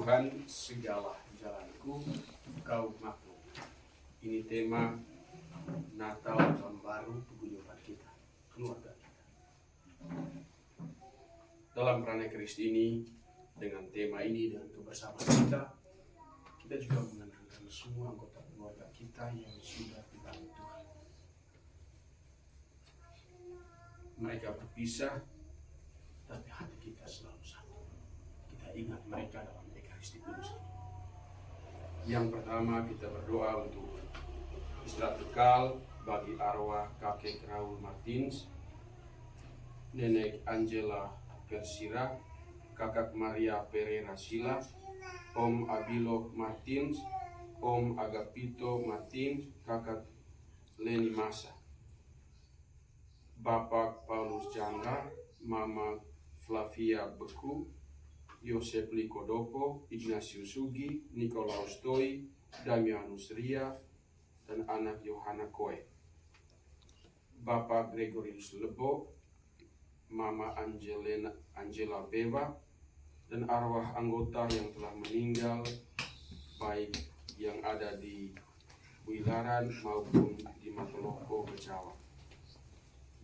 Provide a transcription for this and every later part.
Tuhan, segala jalanku kau maklum. Ini tema Natal tahun baru paguyuban kita, keluarga kita. Dalam Prana Kristi ini, dengan tema ini, dengan kebersamaan kita juga mengenangkan semua anggota keluarga kita yang sudah dipanggil Tuhan. Mereka berpisah, tapi hati kita selalu satu. Kita ingat mereka dalam Ekaristi Kudus ini. Yang pertama, kita berdoa untuk istirahat kekal bagi arwah kakek Raul Martins, nenek Angela Persira, kakak Maria Pereira Sila, Om Abilo Martins, Om Agapito Martins, kakak Leni Masa, Bapak Paulus Jangga, Mama Flavia Beku, Yosef Likodoko, Ignatius Sugi, Nikolaus Toi, Damianus Ria, dan anak Yohana Koe. Bapak Gregorius Lebo, Mama Angela Beva, dan arwah anggota yang telah meninggal, baik yang ada di Wilaran maupun di Matoloko, Jawa.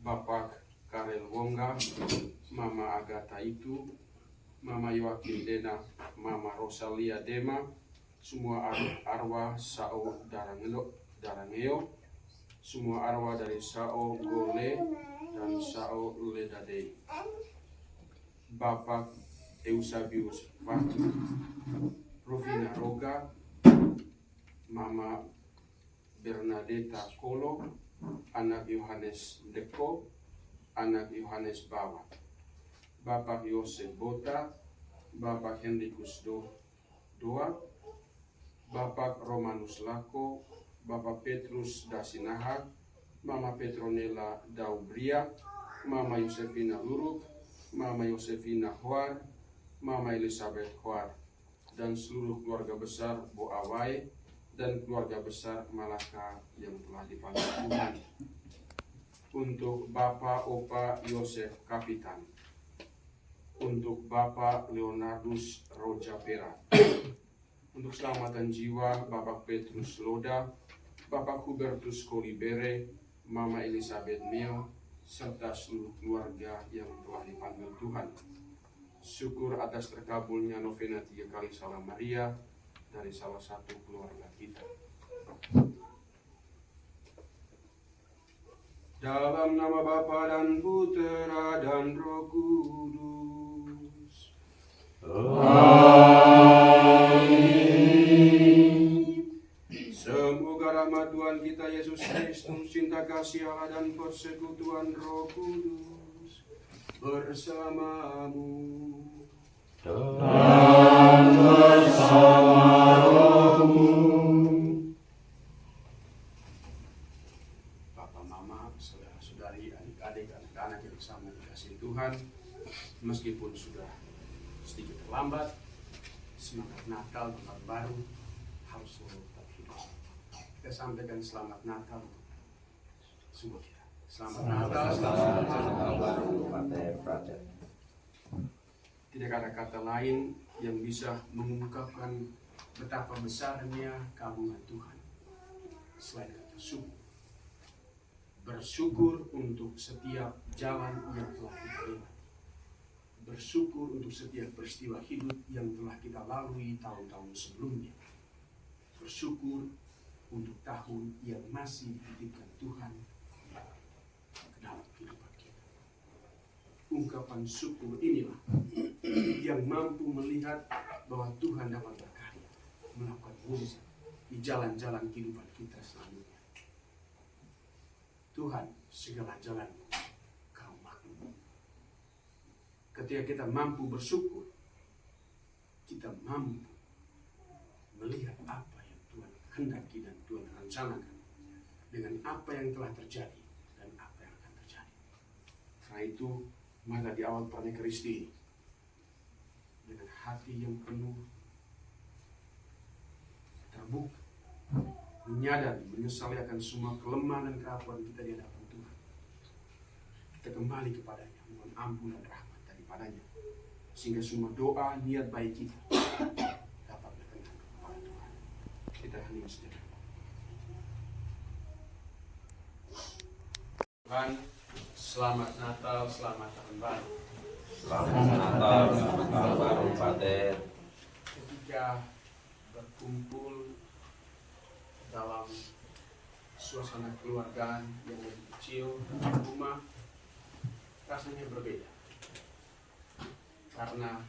Bapak Karel Wongga, Mama Agatha Itu, Mama Yoakim Dena, Mama Rosalia Dema, semua arwah Sao Darangeo, semua arwah dari Sao Gole dan Sao Ledadei. Bapak Eusabius Fatu, Rufina Roga, Mama Bernadetta Kolo, anak Yohanes Deko, anak Yohanes Bawa. Bapak Yosef Bota, Bapak Hendrikus Doa, Bapak Romanus Lako, Bapak Petrus Dasinahak, Mama Petronella Daubria, Mama Yosefina Luruk, Mama Yosefina Huar, Mama Elizabeth Huar, dan seluruh keluarga besar Boawai dan keluarga besar Malaka yang telah dipanggil Tuhan. Untuk Bapak Opa Yosef Kapitan, untuk Bapak Leonardus Rojapera, untuk keselamatan jiwa Bapak Petrus Loda, Bapak Hubertus Kolibere, Mama Elizabeth Meo, serta seluruh keluarga yang telah dipanggil Tuhan. Syukur atas terkabulnya novena 3 kali Salam Maria dari salah satu keluarga kita. Dalam nama Bapa dan Putera dan Roh Kudus. Amin. Semoga rahmat Tuhan kita Yesus Kristus, cinta kasih Allah dan persekutuan Roh Kudus bersamamu dan bersama rohmu. Bapak, Mama, saudara-saudari, adik-adik, anak-anak yang sama dikasihi Tuhan, meskipun sudah sedikit terlambat, semangat Natal tahun baru harus selalu tetap hidup. Kita sampaikan selamat Natal untuk semua kita. Selamat Natal, selamat tahun baru. Tidak ada kata lain yang bisa mengungkapkan betapa besarnya keagungan Tuhan selain kata syukur. Bersyukur untuk setiap jalan yang telah kita lewati. Bersyukur untuk setiap peristiwa hidup yang telah kita lalui tahun-tahun sebelumnya. Bersyukur untuk tahun yang masih dititipkan Tuhan ke dalam kehidupan kita. Ungkapan syukur inilah yang mampu melihat bahwa Tuhan dapat berkarya, melakukan mujizat di jalan-jalan kehidupan kita selanjutnya. Tuhan, segala jalanmu kau maklum. Ketika kita mampu bersyukur, kita mampu melihat apa yang Tuhan hendaki dan Tuhan rencanakan dengan apa yang telah terjadi dan apa yang akan terjadi. Karena itu, maka di awal Prana Kristi dengan hati yang penuh terbuka, menyadari, menyesali akan semua kelemahan dan kerapuan kita di hadapan Tuhan. Kita kembali kepadanya, mohon ampun dan rahmat daripadanya, sehingga semua doa, niat baik kita kita hening sejenak. Tuhan, selamat Natal, selamat Tahun Baru. Selamat Natal, selamat Tahun Baru, Pater. Ketika berkumpul dalam suasana keluarga yang lebih kecil di rumah, rasanya berbeda. Karena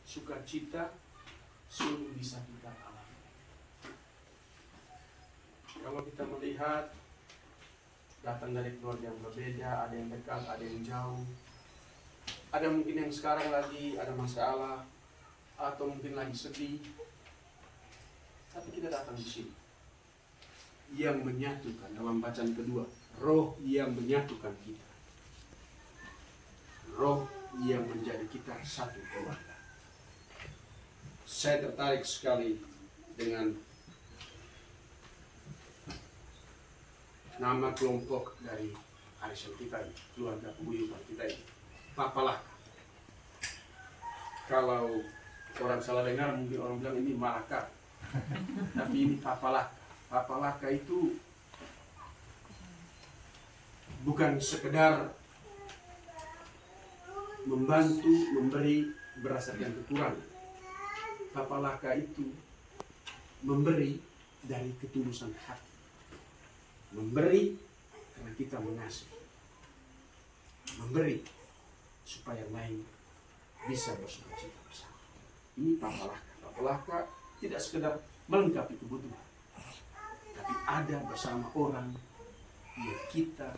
sukacita sungguh bisa kita alami. Kalau kita melihat datang dari keluarga yang berbeda, ada yang dekat, ada yang jauh, ada mungkin yang sekarang lagi ada masalah, atau mungkin lagi sedih, tapi kita datang di sini. Yang menyatukan dalam bacaan kedua, roh yang menyatukan kita, roh yang menjadi kita satu keluarga. Saya tertarik sekali dengan nama kelompok dari arisan kita ini, keluarga pembuyukan kita ini, Papalaka. Kalau orang salah dengar mungkin orang bilang ini Malaka, tapi ini Papalaka. Papalaka itu bukan sekedar membantu, memberi berdasarkan kekurangan. Papalaka itu memberi dari ketulusan hati. Memberi karena kita mengasihi. Memberi supaya lain bisa bersukacita bersama. Ini Papalaka. Papalaka tidak sekedar melengkapi kebutuhan, tapi ada bersama orang yang kita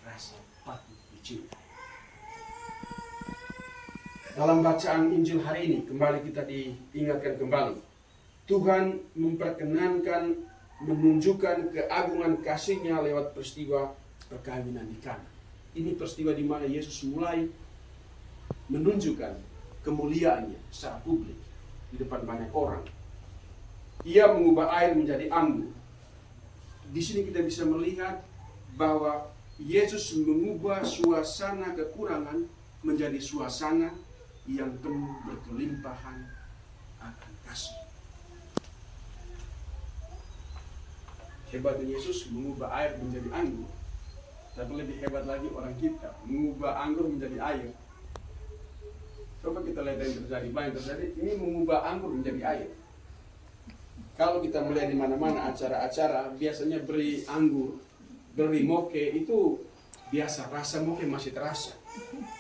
rasa patut dicintai. Dalam bacaan Injil hari ini, kembali kita diingatkan kembali. Tuhan memperkenankan, menunjukkan keagungan kasih-Nya lewat peristiwa perkawinan di Kana. Ini peristiwa di mana Yesus mulai menunjukkan kemuliaannya secara publik di depan banyak orang. Ia mengubah air menjadi anggur. Di sini kita bisa melihat bahwa Yesus mengubah suasana kekurangan menjadi suasana yang penuh berkelimpahan akan kasih. Hebatnya Yesus mengubah air menjadi anggur. Tapi lebih hebat lagi orang kita mengubah anggur menjadi air. Coba kita lihat yang terjadi. Banyak terjadi. Ini mengubah anggur menjadi air. Kalau kita melihat di mana-mana acara-acara, biasanya beri anggur, beri moke, itu biasa. Rasa moke masih terasa.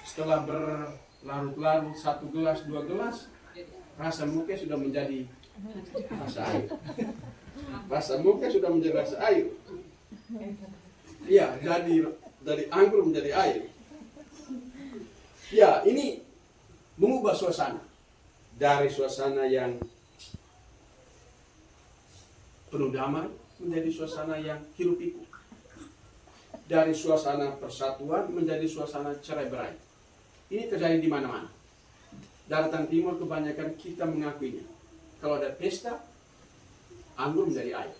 Setelah berlarut-larut 1 gelas, 2 gelas, rasa moke sudah menjadi rasa air. Rasa moke sudah menjadi rasa air. Ya, dari anggur menjadi air. Ya, ini mengubah suasana. Dari suasana yang penuh damai menjadi suasana yang hiruk pikuk. Dari suasana persatuan menjadi suasana cerai-berai. Ini terjadi di mana-mana. Daratan Timur kebanyakan kita mengakuinya. Kalau ada pesta, anggur menjadi air.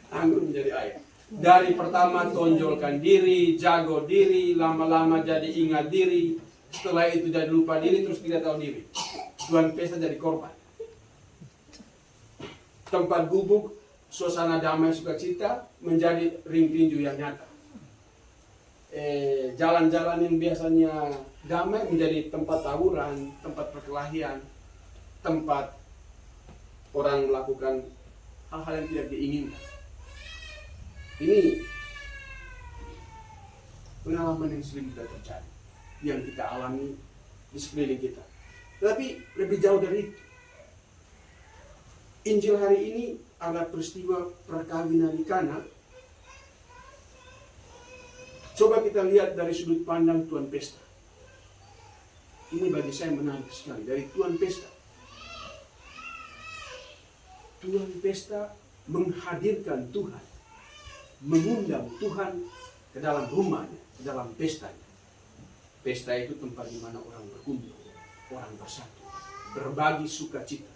Anggur menjadi air. Dari pertama tonjolkan diri, jago diri, lama-lama jadi ingat diri, setelah itu jadi lupa diri, terus tidak tahu diri. Tuan pesta jadi korban. Tempat gubuk, suasana damai sukacita menjadi ring tinju yang nyata. Jalan-jalan yang biasanya damai menjadi tempat tawuran, tempat perkelahian, tempat orang melakukan hal-hal yang tidak diinginkan. Ini pengalaman yang sering kita terjadi, yang kita alami di sekeliling kita. Tapi lebih jauh dari itu, Injil hari ini adalah peristiwa perkawinan di Kana. Coba kita lihat dari sudut pandang tuan pesta. Ini bagi saya menarik sekali. Dari tuan pesta. Tuan pesta menghadirkan Tuhan. Mengundang Tuhan ke dalam rumahnya, ke dalam pestanya. Pesta itu tempat di mana orang berkumpul, orang bersatu, berbagi sukacita,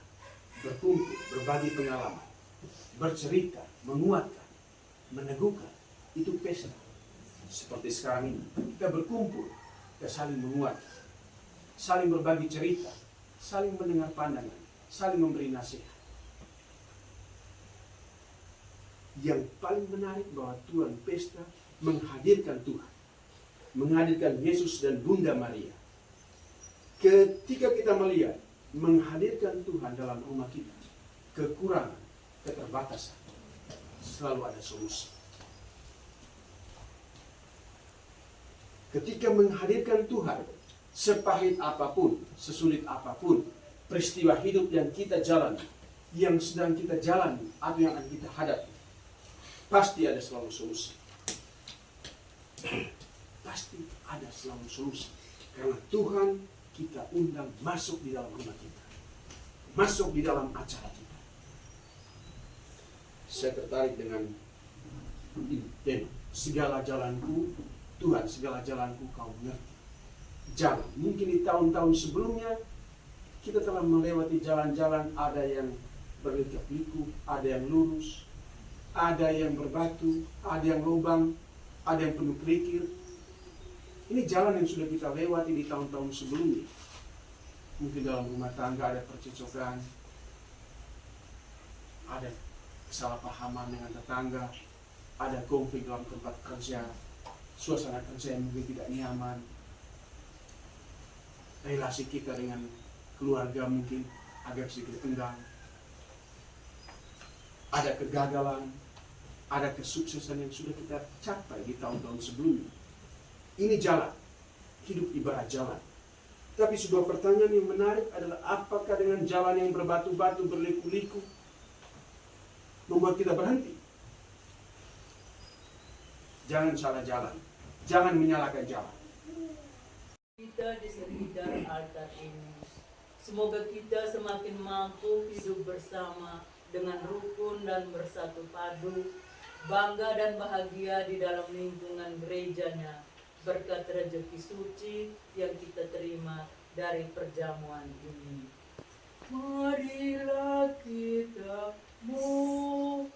berkumpul, berbagi pengalaman, bercerita, menguatkan, meneguhkan. Itu pesta. Seperti sekarang ini, kita berkumpul, kita saling menguatkan, saling berbagi cerita, saling mendengar pandangan, saling memberi nasihat. Yang paling menarik bahwa Tuhan pesta menghadirkan Tuhan, menghadirkan Yesus dan Bunda Maria. Ketika kita melihat menghadirkan Tuhan dalam rumah kita, kekurangan, keterbatasan, selalu ada solusi. Ketika menghadirkan Tuhan, sepahit apapun, sesulit apapun, peristiwa hidup yang kita jalani, yang sedang kita jalani, atau yang akan kita hadapi, pasti ada selalu solusi. Pasti ada selalu solusi. Karena Tuhan kita undang masuk di dalam rumah kita, masuk di dalam acara kita. Saya tertarik dengan tema segala jalanku, Tuhan segala jalanku kau mengerti. Jalan, mungkin di tahun-tahun sebelumnya kita telah melewati jalan-jalan, ada yang berliku-liku, ada yang lurus, ada yang berbatu, ada yang lubang, ada yang penuh kerikil. Ini jalan yang sudah kita lewati di tahun-tahun sebelumnya. Mungkin dalam rumah tangga ada percekcokan, ada kesalahpahaman dengan tetangga, ada konflik dalam tempat kerja, suasana kerja yang mungkin tidak nyaman, relasi kita dengan keluarga mungkin agak sedikit tenggang, ada kegagalan, ada kesuksesan yang sudah kita capai di tahun-tahun sebelumnya. Ini jalan, hidup ibarat jalan. Tapi sebuah pertanyaan yang menarik adalah apakah dengan jalan yang berbatu-batu, berliku-liku, membuat kita berhenti? Jangan salah jalan, jangan menyalahkan jalan. Kita di sekitar altar ini, semoga kita semakin mampu hidup bersama dengan rukun dan bersatu padu, bangga dan bahagia di dalam lingkungan gerejanya, berkat rezeki suci yang kita terima dari perjamuan ini. Marilah kita mohon.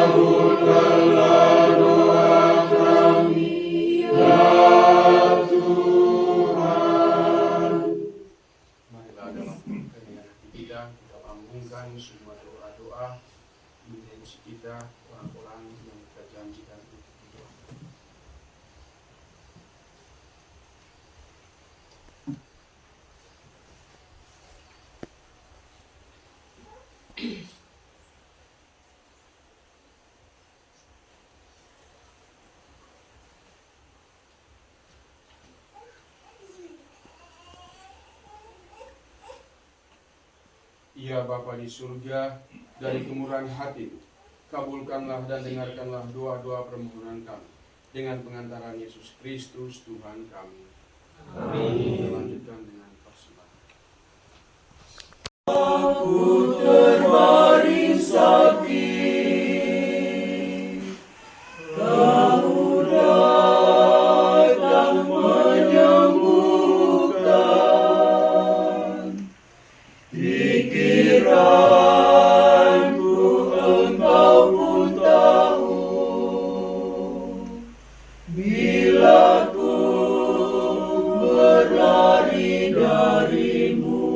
Kabulkanlah doa kami, ya Tuhan. Marilah dalam kehendak kita panggungkan semua doa-doa, intensi kita, orang-orang yang kita janjikan untuk berdoa. Ya Bapa di surga, dari kemurahan hati, kabulkanlah dan dengarkanlah doa-doa permohonan kami dengan pengantaran Yesus Kristus Tuhan kami. Amin. Kita lanjutkan dengan persembahan. Aku terbaring sakit, Kau datang menyembuhkan. Pikiranku Engkau pun tahu, bila ku berlari darimu.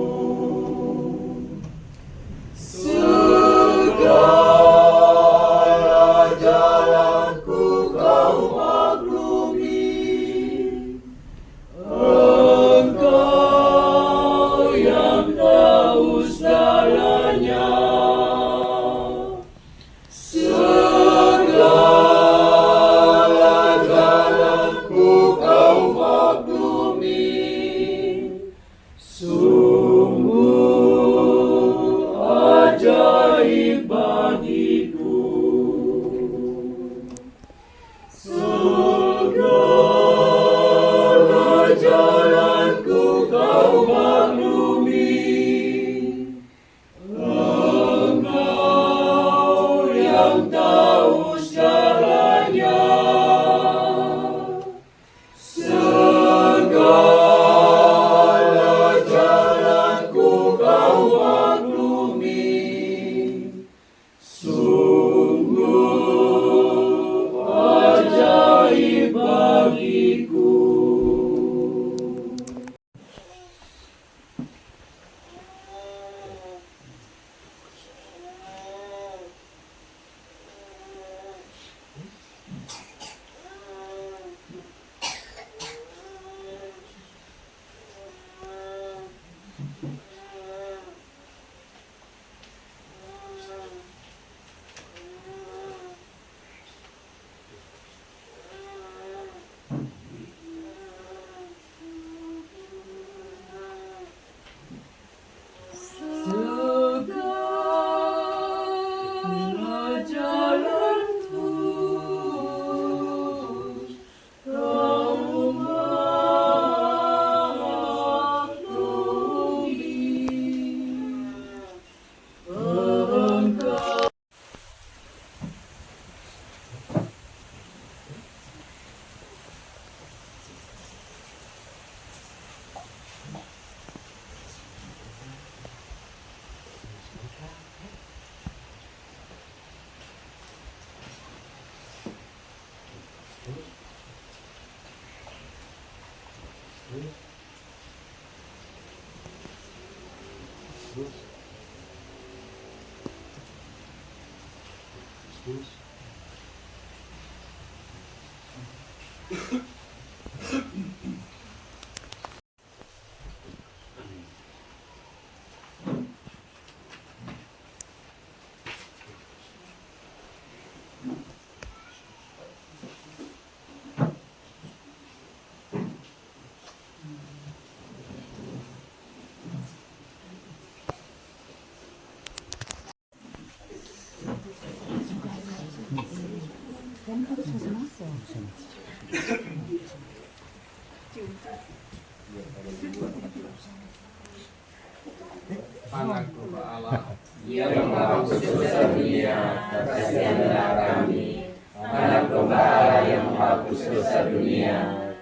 Anak domba Allah yang menghapus dosa dunia, kasihanlah kami. Anak domba Allah yang menghapus dosa dunia,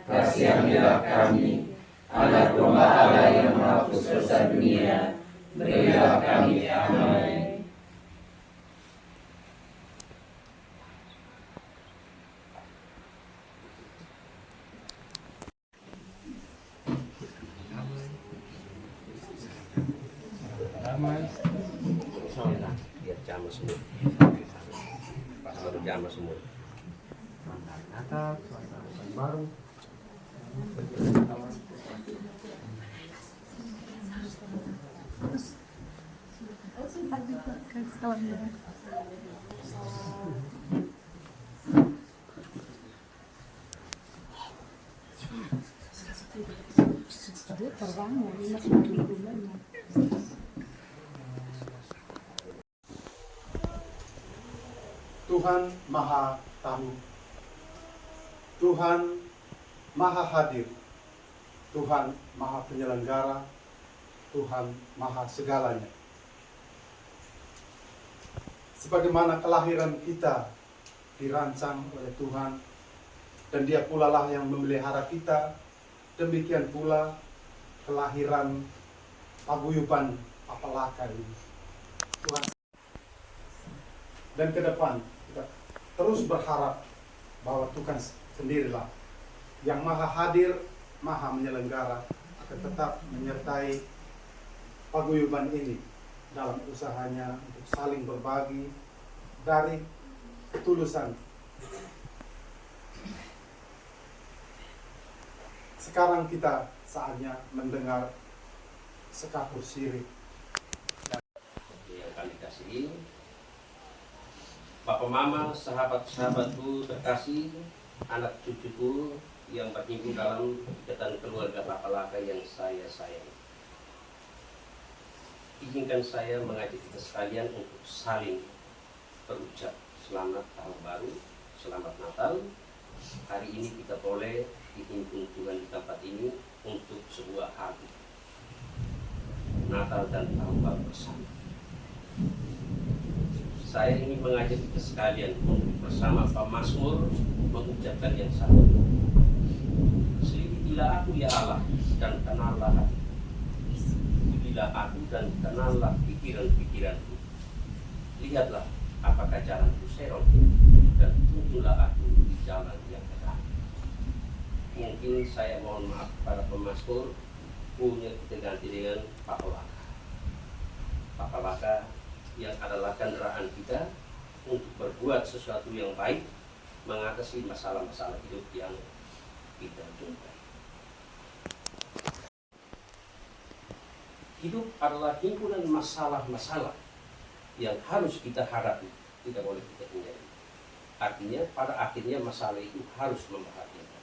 kasihanlah kami. Anak domba Allah yang menghapus dosa dunia, berilah kami damai. Biar jamur semua. Pas baru jamur semua. Natal, tahun baru. Tuhan Maha Tahu, Tuhan Maha Hadir, Tuhan Maha Penyelenggara, Tuhan Maha Segalanya. Sebagaimana kelahiran kita dirancang oleh Tuhan, dan Dia pula lah yang memelihara kita, demikian pula kelahiran paguyuban Papalaka ini. Tuhan, dan ke depan kita terus berharap bahwa Tuhan sendirilah yang Maha Hadir, Maha Menyelenggara, akan tetap menyertai paguyuban ini dalam usahanya untuk saling berbagi dari ketulusan. Sekarang kita saatnya mendengar sekapur syirik. Yang kami kasihi, Bapak Mama, sahabat-sahabatku terkasih, anak cucuku yang berhimpun dalam ikatan keluarga Papalaka yang saya sayangi. Izinkan saya mengajak kita sekalian untuk saling berucap selamat tahun baru, selamat Natal. Hari ini kita boleh dihimpun Tuhan di tempat ini untuk sebuah hari Natal dan tahun baru bersama. Saya ingin mengajak kita sekalian untuk bersama Pak Mazmur mengucapkan yang sama. Selidiki aku ya Allah dan kenallah hati. Ujilah aku dan kenallah pikiran-pikiranku. Lihatlah apakah jalanku serong dan tunjuklah aku di jalan yang benar. Mungkin saya mohon maaf pada pemazmur, punya kita ganti dengan Papalaka. Papalaka yang adalah kendaraan kita untuk berbuat sesuatu yang baik, mengatasi masalah-masalah hidup yang kita jumpai. Hidup adalah himpunan masalah-masalah yang harus kita hadapi, tidak boleh kita hindari. Artinya pada akhirnya masalah itu harus membahagiakan,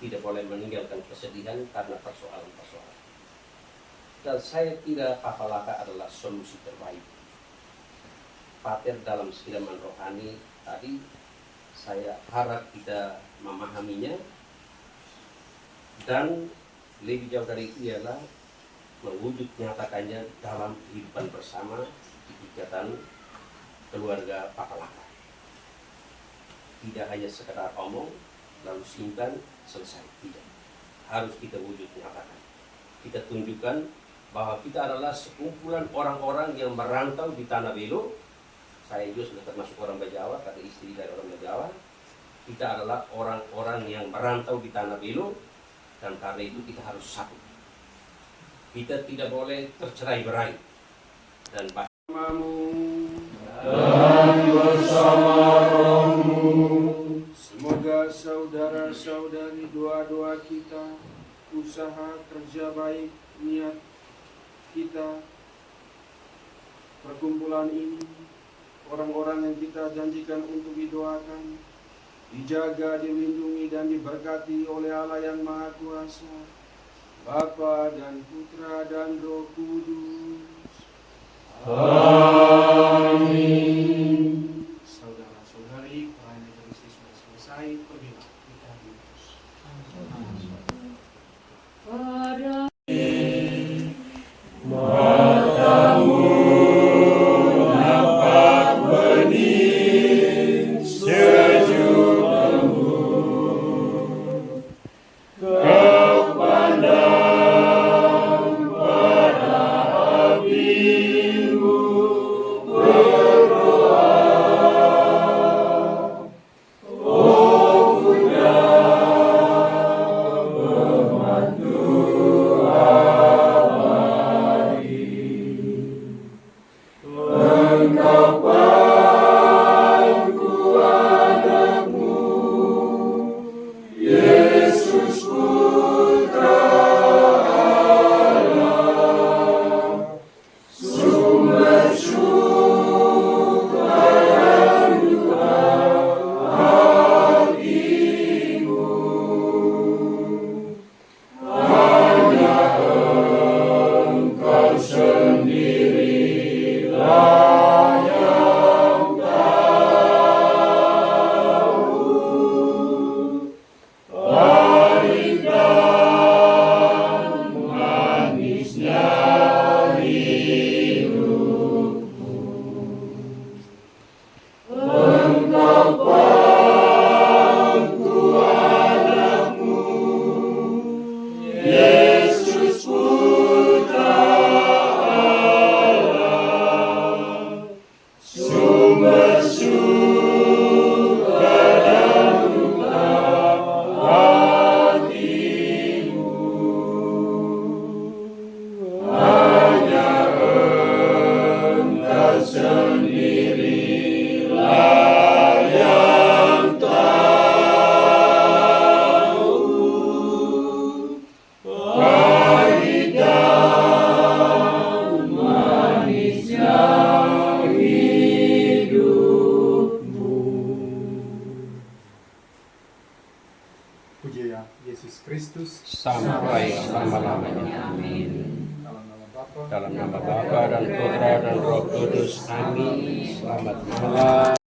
tidak boleh meninggalkan kesedihan karena persoalan-persoalan. Dan saya kira Papalaka adalah solusi terbaik. Pater dalam siraman rohani tadi, saya harap kita memahaminya, dan lebih jauh dari itu ialah mewujud nyatakannya dalam kehidupan bersama di ikatan keluarga Papalaka. Tidak hanya sekedar omong lalu simpan selesai, tidak. Harus kita wujud nyatakan. Kita tunjukkan bahwa kita adalah sekumpulan orang-orang yang merantau di Tanah Belo. Saya juga sudah termasuk orang Bajawa, kata istri dari orang Bajawa. Kita adalah orang-orang yang merantau di Tanah Belo, Dan karena itu kita harus satu. Kita tidak boleh tercerai-berai. Dan Pak Dan bersama rohmu, semoga saudara-saudari doa-doa kita, usaha kerja baik, niat kita, perkumpulan ini, orang-orang yang kita janjikan untuk didoakan, dijaga, dilindungi, dan diberkati oleh Allah yang Maha Kuasa, Bapa dan Putra dan Roh Kudus. Amin. Saudara-saudari, pelayanan Ekaristi sudah selesai. Pergilah kita diutus. Matamu nampak bening sejuk embun, kau pandang pada apimu berdoa. Oh Bunda, pembantu Engkau pangku anakmu, Yesus Putra Allah, sumber syukur dan duka hatimu. Hanya Engkau sendirilah yang tahu pahit dan manisnya hidupmu. Engkau pangku anakmu, Yesus Putra Allah, sumber syukur dan duka hatimu. Hanya Engkau sendirilah yang tahu pahit dan manisnya hidupmu. Puji ya Yesus Kristus. sampai selama-lamanya. Amin. Dalam nama Bapa Dalam nama Bapa dan Putra dan Roh Kudus. Amin. Selamat malam.